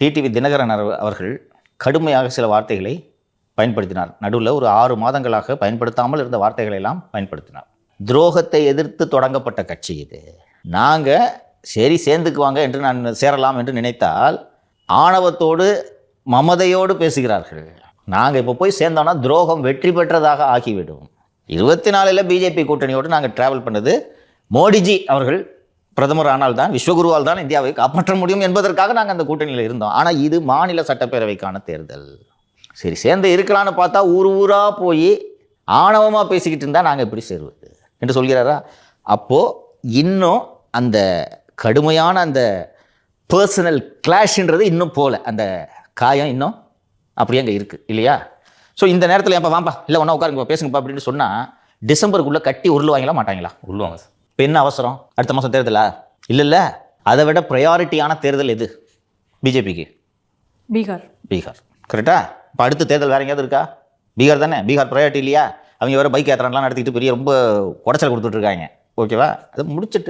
TTV Dinakaran அவர்கள் கடுமையாக சில வார்த்தைகளை பயன்படுத்தினார். நடுவில் ஒரு 6 மாதங்களாக பயன்படுத்தாமல் இருந்த வார்த்தைகளை எல்லாம் பயன்படுத்தினார். துரோகத்தை எதிர்த்து தொடங்கப்பட்ட கட்சி இது. நாங்கள் சரி சேர்ந்துக்குவாங்க என்று நான் சேரலாம் என்று நினைத்தால் ஆணவத்தோடு மமதையோடு பேசுகிறார்கள். நாங்கள் இப்போ போய் சேர்ந்தோன்னா துரோகம் வெற்றி பெற்றதாக ஆகிவிடும். 24 பிஜேபி கூட்டணியோடு நாங்கள் ட்ராவல் பண்ணது மோடிஜி அவர்கள் பிரதமர் ஆனால் தான், விஸ்வகுருவால் தான் இந்தியாவை காப்பாற்ற முடியும் என்பதற்காக நாங்கள் அந்த கூட்டணியில் இருந்தோம். ஆனால் இது மாநில சட்டப்பேரவைக்கான தேர்தல். சரி சேர்ந்து இருக்கலான்னு பார்த்தா ஊராக போய் ஆணவமாக பேசிக்கிட்டு இருந்தால் நாங்கள் எப்படி சேருவது என்று சொல்கிறாரா? அப்போது இன்னும் அந்த கடுமையான அந்த பர்சனல் கிளாஷ்ன்றது இன்னும் போகல, அந்த காயம் இன்னும் அப்படியே அங்கே இருக்குது இல்லையா? ஸோ இந்த நேரத்தில் ஏன்ப்பா வாம்பா இல்லை ஒன்றா உட்காருங்கப்பா பேசுங்கப்பா அப்படின்னு சொன்னால் டிசம்பருக்குள்ளே கட்டி உருளுவாங்களா மாட்டாங்களா? உருளுவாங்க சார். இப்போ என்ன அவசரம்? அடுத்த மாதம் தேர்தலா? இல்லை அதை விட ப்ரையாரிட்டியான தேர்தல் எது பிஜேபிக்கு? பீகார். கரெக்டா? இப்போ அடுத்த தேர்தல் வேறு எங்கேயாவது இருக்கா? பீகார் தானே. பீகார் ப்ரையாரிட்டி இல்லையா? அவங்க வேறு பைக் யாத்திராலாம் நடத்திக்கிட்டு பெரிய ரொம்ப உடச்சல் கொடுத்துட்ருக்காங்க. ஓகேவா? அதை முடிச்சுட்டு